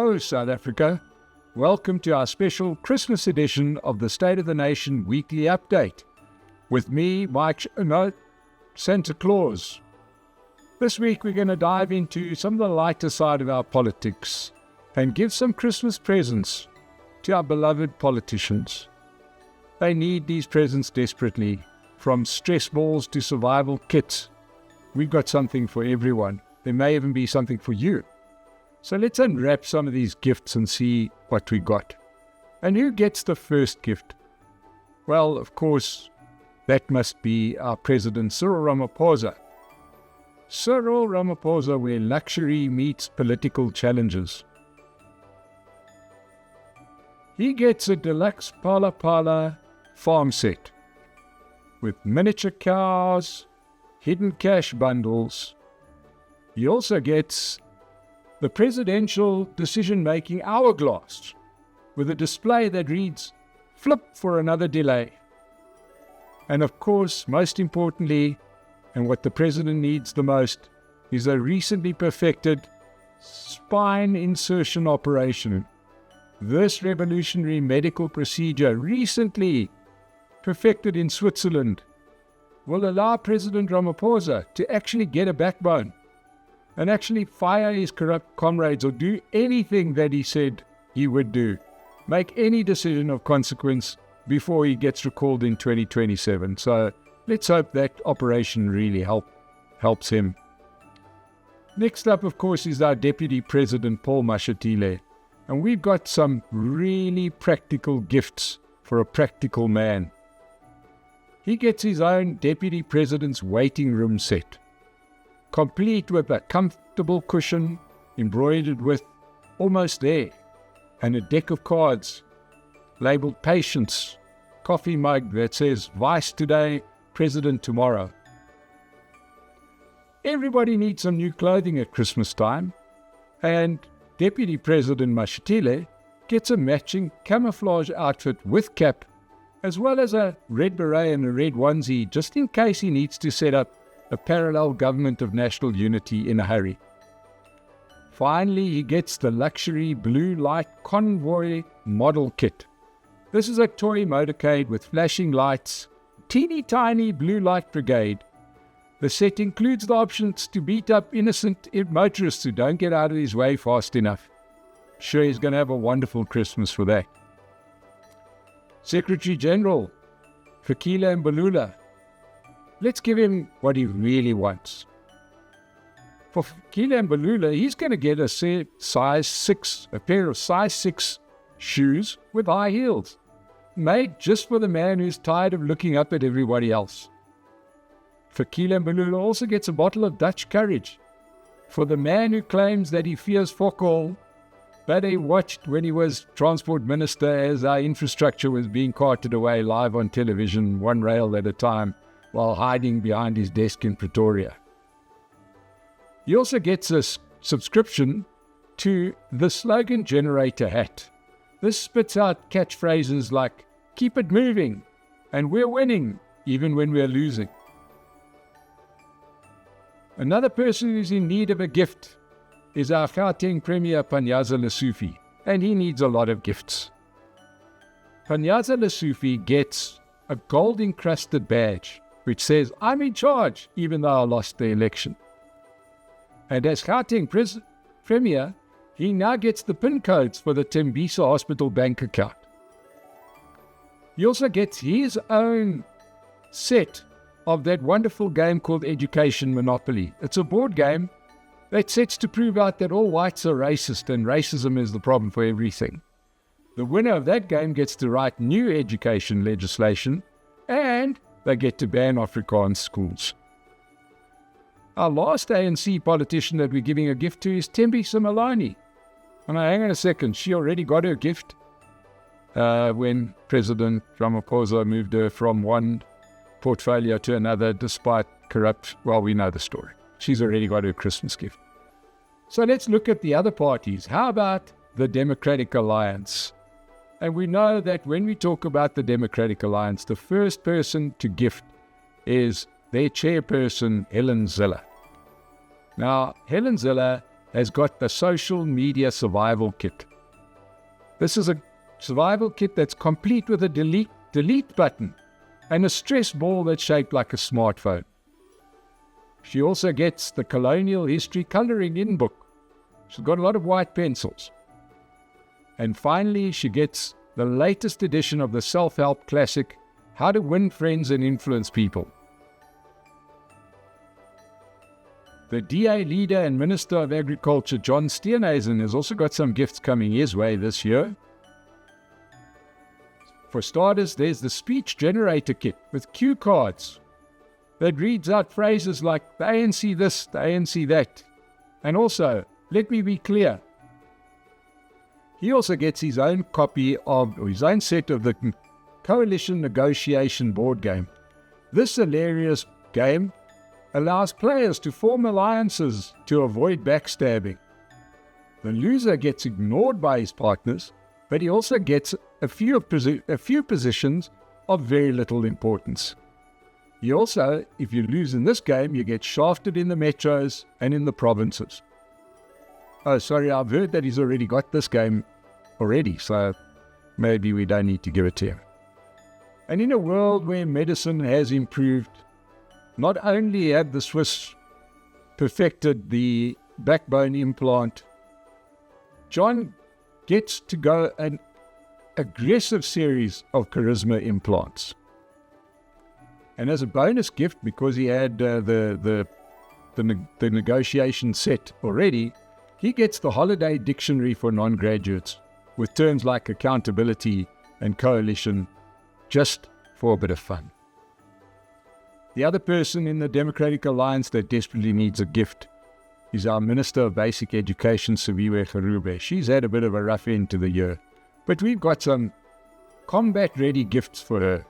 Hello, South Africa. Welcome to our special Christmas edition of the State of the Nation Weekly Update. With me, Santa Claus. This week we're going to dive into some of the lighter side of our politics and give some Christmas presents to our beloved politicians. They need these presents desperately, from stress balls to survival kits. We've got something for everyone. There may even be something for you. So let's unwrap some of these gifts and see what we got. And who gets the first gift? Well, of course, that must be our President Cyril Ramaphosa. Cyril Ramaphosa, where luxury meets political challenges. He gets a deluxe Pala Pala farm set with miniature cows, hidden cash bundles. He also gets the presidential decision-making hourglass with a display that reads, "Flip for another delay." And of course, most importantly, and what the president needs the most, is a recently perfected spine insertion operation. This revolutionary medical procedure, recently perfected in Switzerland, will allow President Ramaphosa to actually get a backbone and actually fire his corrupt comrades or do anything that he said he would do. Make any decision of consequence before he gets recalled in 2027. So let's hope that operation really helps him. Next up, of course, is our Deputy President, Paul Mashatile. And we've got some really practical gifts for a practical man. He gets his own Deputy President's waiting room set, complete with a comfortable cushion embroidered with "Almost There" and a deck of cards labeled "Patience," coffee mug that says "Vice today, President tomorrow." Everybody needs some new clothing at Christmas time, and Deputy President Mashatile gets a matching camouflage outfit with cap, as well as a red beret and a red onesie, just in case he needs to set up a parallel government of national unity in a hurry. Finally, he gets the luxury blue light convoy model kit. This is a toy motorcade with flashing lights, teeny tiny blue light brigade. The set includes the options to beat up innocent motorists who don't get out of his way fast enough. Sure, he's going to have a wonderful Christmas for that. Secretary General Fikile Mbalula. Let's give him what he really wants. For Fikile Mbalula, he's going to get a pair of size 6 shoes with high heels, made just for the man who's tired of looking up at everybody else. Fikile Mbalula also gets a bottle of Dutch courage for the man who claims that he fears Fokol, but he watched when he was transport minister as our infrastructure was being carted away live on television, one rail at a time, while hiding behind his desk in Pretoria. He also gets a subscription to the slogan generator hat. This spits out catchphrases like "keep it moving" and "we're winning even when we're losing." Another person who's in need of a gift is our Gauteng Premier Panyaza Lesufi, and he needs a lot of gifts. Panyaza Lesufi gets a gold-encrusted badge which says, "I'm in charge," even though I lost the election. And as Gauteng Premier, he now gets the PIN codes for the Tembisa Hospital bank account. He also gets his own set of that wonderful game called Education Monopoly. It's a board game that sets to prove out that all whites are racist and racism is the problem for everything. The winner of that game gets to write new education legislation, and they get to ban Afrikaans schools. Our last ANC politician that we're giving a gift to is Thembisa Malani. And hang on a second, she already got her gift when President Ramaphosa moved her from one portfolio to another despite we know the story. She's already got her Christmas gift. So let's look at the other parties. How about the Democratic Alliance? And we know that when we talk about the Democratic Alliance, the first person to gift is their chairperson, Helen Zille. Now, Helen Zille has got the social media survival kit. This is a survival kit that's complete with a delete button and a stress ball that's shaped like a smartphone. She also gets the colonial history colouring in book. She's got a lot of white pencils. And finally, she gets the latest edition of the self-help classic, How to Win Friends and Influence People. The DA leader and Minister of Agriculture, John Steenhuisen, has also got some gifts coming his way this year. For starters, there's the speech generator kit with cue cards that reads out phrases like the ANC this, the ANC that. And also, let me be clear, he also gets his own copy of, or his own set of the Coalition Negotiation board game. This hilarious game allows players to form alliances to avoid backstabbing. The loser gets ignored by his partners, but he also gets a few positions of very little importance. You also, if you lose in this game, you get shafted in the metros and in the provinces. Oh, sorry, I've heard that he's already got this game already, so maybe we don't need to give it to him. And in a world where medicine has improved, not only have the Swiss perfected the backbone implant, John gets to go an aggressive series of charisma implants. And as a bonus gift, because he had the negotiation set already, he gets the holiday dictionary for non-graduates with terms like accountability and coalition, just for a bit of fun. The other person in the Democratic Alliance that desperately needs a gift is our Minister of Basic Education, Siviwe Gwarube. She's had a bit of a rough end to the year, but we've got some combat-ready gifts for her.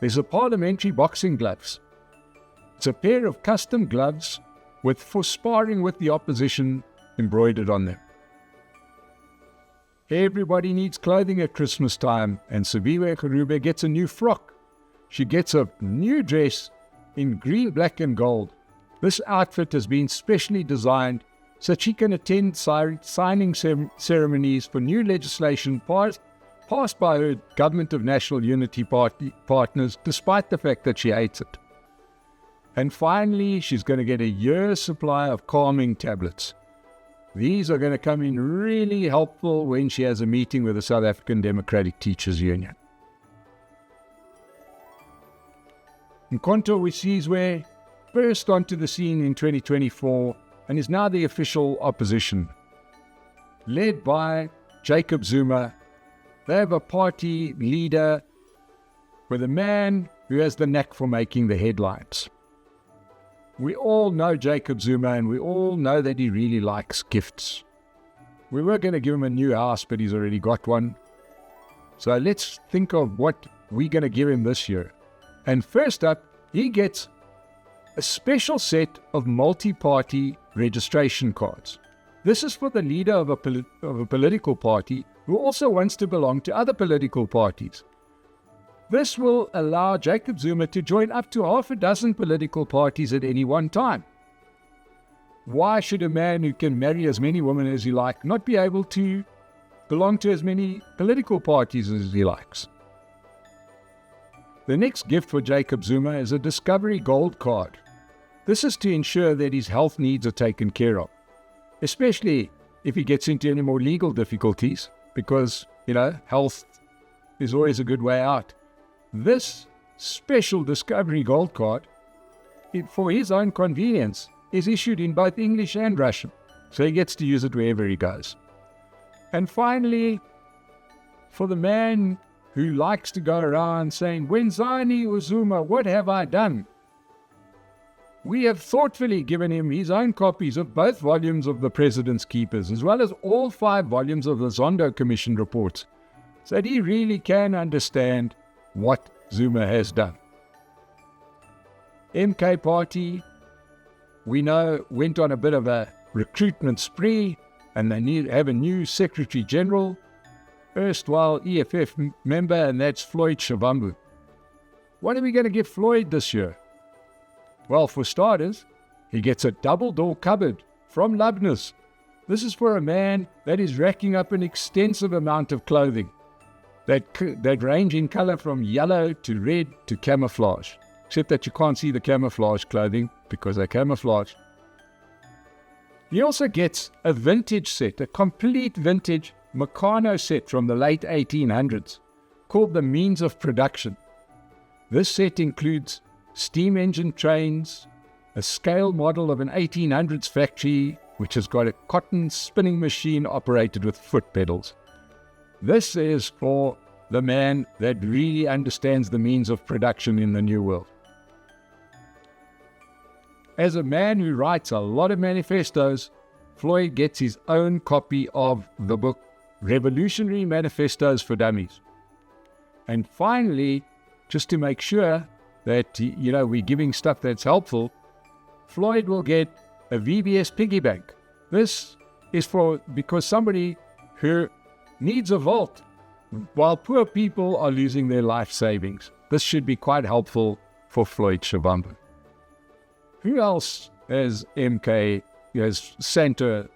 There's a parliamentary boxing gloves. It's a pair of custom gloves for sparring with the opposition embroidered on them. Everybody needs clothing at Christmas time, and Siviwe Gwarube gets a new frock. She gets a new dress in green, black and gold. This outfit has been specially designed so she can attend signing ceremonies for new legislation passed by her Government of National Unity partners, despite the fact that she hates it. And finally, she's going to get a year's supply of calming tablets. These are going to come in really helpful when she has a meeting with the South African Democratic Teachers Union. Mkonto Wesizwe burst onto the scene in 2024 and is now the official opposition. Led by Jacob Zuma, they have a party leader with a man who has the knack for making the headlines. We all know Jacob Zuma, and we all know that he really likes gifts. We were going to give him a new house, but he's already got one. So let's think of what we're going to give him this year. And first up, he gets a special set of multi-party registration cards. This is for the leader of a political party who also wants to belong to other political parties. This will allow Jacob Zuma to join up to half a dozen political parties at any one time. Why should a man who can marry as many women as he likes not be able to belong to as many political parties as he likes? The next gift for Jacob Zuma is a Discovery Gold card. This is to ensure that his health needs are taken care of, especially if he gets into any more legal difficulties, because, health is always a good way out. This special Discovery Gold card, for his own convenience, is issued in both English and Russian, so he gets to use it wherever he goes. And finally, for the man who likes to go around saying, "Wenzani Uzuma, what have I done?" we have thoughtfully given him his own copies of both volumes of The President's Keepers, as well as all 5 volumes of the Zondo Commission reports, so that he really can understand what Zuma has done. MK Party, we know, went on a bit of a recruitment spree, and they have a new Secretary General, erstwhile EFF member, and that's Floyd Shivambu. What are we going to give Floyd this year? Well, for starters, he gets a double-door cupboard from Lubners. This is for a man that is racking up an extensive amount of clothing that range in color from yellow to red to camouflage, except that you can't see the camouflage clothing because they're camouflage. He also gets a vintage set, a complete vintage Meccano set from the late 1800s called the Means of Production. This set includes steam engine trains, a scale model of an 1800s factory which has got a cotton spinning machine operated with foot pedals. This is for the man that really understands the means of production in the New World. As a man who writes a lot of manifestos, Floyd gets his own copy of the book Revolutionary Manifestos for Dummies. And finally, just to make sure that, we're giving stuff that's helpful, Floyd will get a VBS piggy bank. This is because somebody who needs a vault while poor people are losing their life savings. This should be quite helpful for Floyd Shivambu. Who else has Santa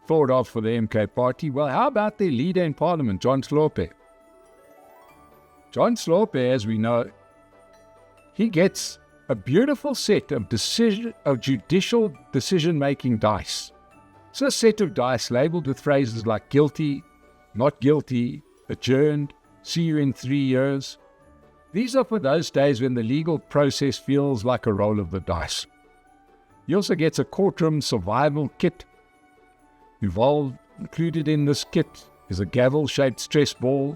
thought of for the MK party? Well, how about their leader in Parliament, John Slope? John Slope, as we know, he gets a beautiful set of judicial decision-making dice. It's a set of dice labeled with phrases like guilty, not guilty, adjourned, see you in 3 years. These are for those days when the legal process feels like a roll of the dice. He also gets a courtroom survival kit. Included in this kit is a gavel-shaped stress ball,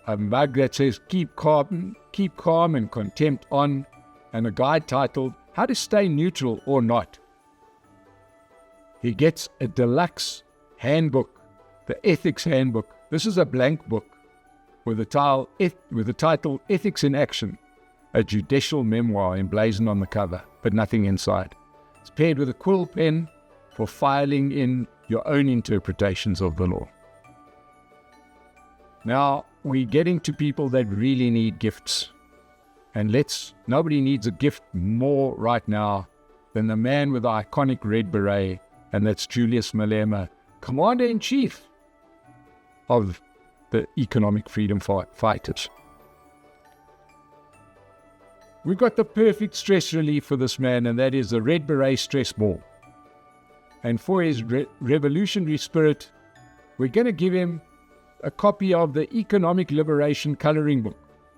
a mug that says keep calm and contempt on, and a guide titled How to Stay Neutral or Not. He gets a deluxe handbook, the Ethics Handbook. This is a blank book with the title Ethics in Action, a judicial memoir emblazoned on the cover, but nothing inside. It's paired with a quill pen for filing in your own interpretations of the law. Now, we're getting to people that really need gifts. And nobody needs a gift more right now than the man with the iconic red beret, and that's Julius Malema, Commander-in-Chief of the Economic Freedom Fighters. We've got the perfect stress relief for this man, and that is the red beret stress ball. And for his revolutionary spirit, we're going to give him a copy of the Economic Liberation Coloring Book.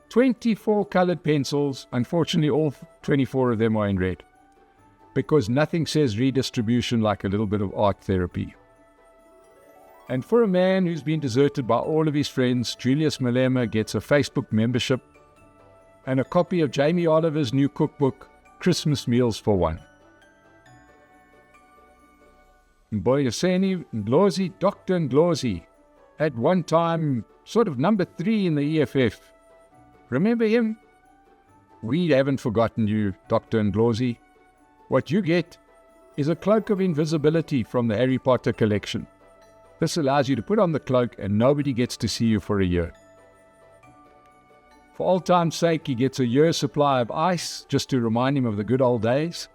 24 colored pencils. Unfortunately, all 24 of them are in red, because nothing says redistribution like a little bit of art therapy. And for a man who's been deserted by all of his friends, Julius Malema gets a Facebook membership and a copy of Jamie Oliver's new cookbook, Christmas Meals for One. Mboyeseni Ndlozi, Dr. Ndlozi, at one time sort of number 3 in the EFF. Remember him? We haven't forgotten you, Dr. Ndlozi. What you get is a cloak of invisibility from the Harry Potter collection. This allows you to put on the cloak and nobody gets to see you for a year. For old time's sake, he gets a year's supply of ice just to remind him of the good old days.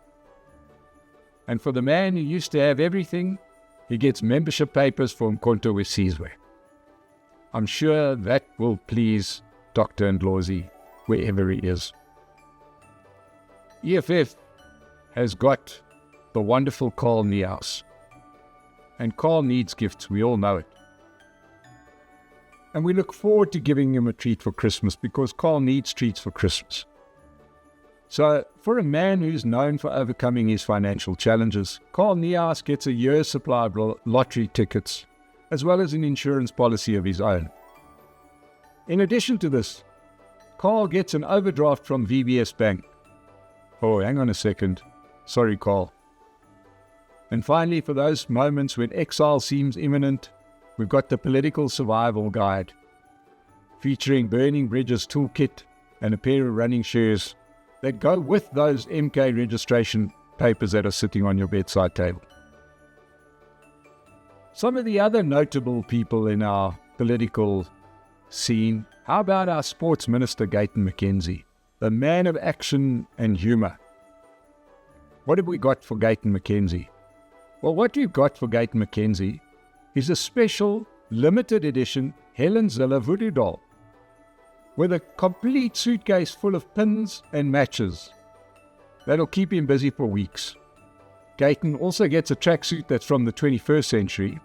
And for the man who used to have everything, he gets membership papers from Mkonto with Siviwe. I'm sure that will please Dr. Ndlozi wherever he is. EFF has got the wonderful Carl Niehaus. And Carl needs gifts, we all know it. And we look forward to giving him a treat for Christmas, because Carl needs treats for Christmas. So, for a man who's known for overcoming his financial challenges, Carl Niehaus gets a year's supply of lottery tickets, as well as an insurance policy of his own. In addition to this, Carl gets an overdraft from VBS Bank. Oh, hang on a second. Sorry, Carl. And finally, for those moments when exile seems imminent, we've got the Political Survival Guide, featuring Burning Bridges toolkit and a pair of running shoes that go with those MK registration papers that are sitting on your bedside table. Some of the other notable people in our political scene, how about our Sports Minister, Gayton McKenzie, the man of action and humour? What have we got for Gayton McKenzie? Well, what we've got for Gate Mackenzie is a special limited edition Helen Zille voodoo doll with a complete suitcase full of pins and matches. That'll keep him busy for weeks. Gayton also gets a tracksuit that's from the 21st century,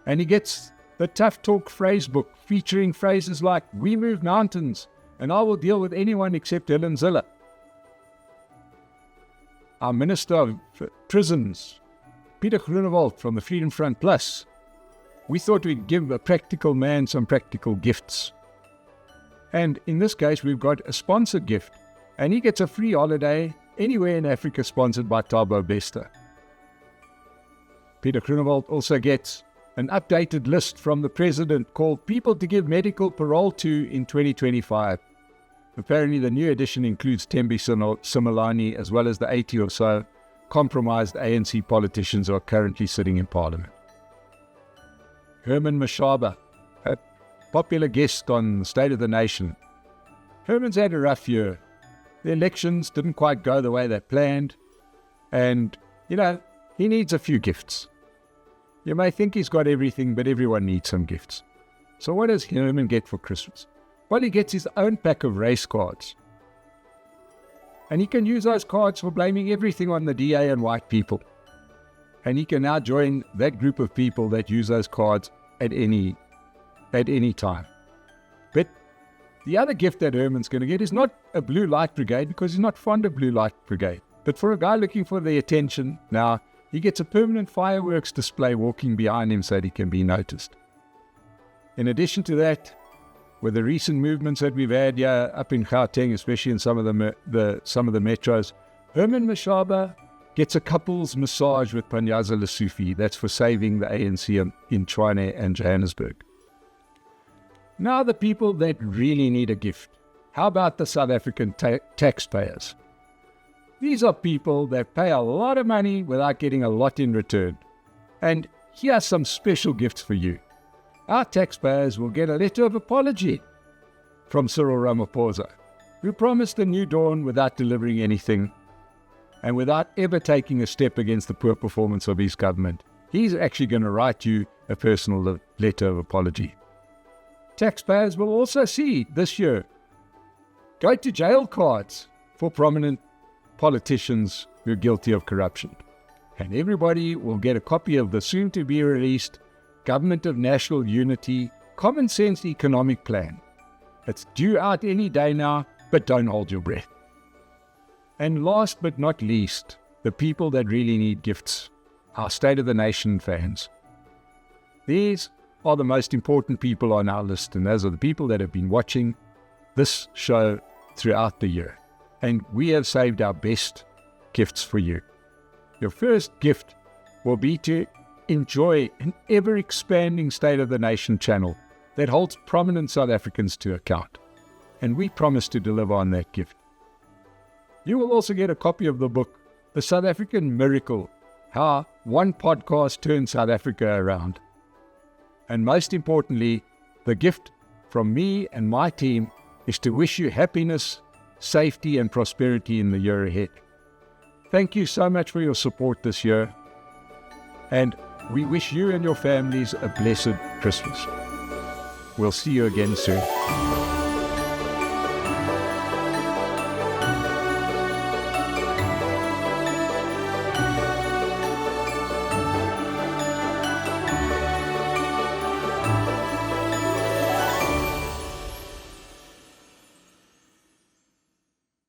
and he gets the Tough Talk phrase book featuring phrases like, "We move mountains, and I will deal with anyone except Helen Zille." Our Minister of Prisons, Peter Groenewald from the Freedom Front Plus, we thought we'd give a practical man some practical gifts. And in this case, we've got a sponsored gift, and he gets a free holiday anywhere in Africa sponsored by Thabo Bester. Peter Groenewald also gets an updated list from the President called People to Give Medical Parole to in 2025. Apparently the new edition includes Thembi Simelane as well as the 80 or so compromised ANC politicians who are currently sitting in Parliament. Herman Mashaba, a popular guest on the State of the Nation. Herman's had a rough year. The elections didn't quite go the way they planned, and, he needs a few gifts. You may think he's got everything, but everyone needs some gifts. So what does Herman get for Christmas? Well, he gets his own pack of race cards. And he can use those cards for blaming everything on the DA and white people. And he can now join that group of people that use those cards at any time. But the other gift that Herman's going to get is not a blue light brigade, because he's not fond of blue light brigade. But for a guy looking for the attention, now he gets a permanent fireworks display walking behind him so that he can be noticed. In addition to that, with the recent movements that we've had here up in Gauteng, especially in some of the metros, Herman Mashaba gets a couple's massage with Panyaza Lesufi. That's for saving the ANC in Tshwane and Johannesburg. Now the people that really need a gift. How about the South African taxpayers? These are people that pay a lot of money without getting a lot in return. And here are some special gifts for you. Our taxpayers will get a letter of apology from Cyril Ramaphosa, who promised a new dawn without delivering anything and without ever taking a step against the poor performance of his government. He's actually going to write you a personal letter of apology. Taxpayers will also see this year go to jail cards for prominent politicians who are guilty of corruption. And everybody will get a copy of the soon-to-be-released Government of National Unity Common Sense Economic Plan. It's due out any day now, but don't hold your breath. And last but not least, the people that really need gifts, our State of the Nation fans. These are the most important people on our list, and those are the people that have been watching this show throughout the year. And we have saved our best gifts for you. Your first gift will be to enjoy an ever-expanding State of the Nation channel that holds prominent South Africans to account. And we promise to deliver on that gift. You will also get a copy of the book, The South African Miracle, How One Podcast Turned South Africa Around. And most importantly, the gift from me and my team is to wish you happiness, safety and prosperity in the year ahead. Thank you so much for your support this year. And we wish you and your families a blessed Christmas. We'll see you again soon.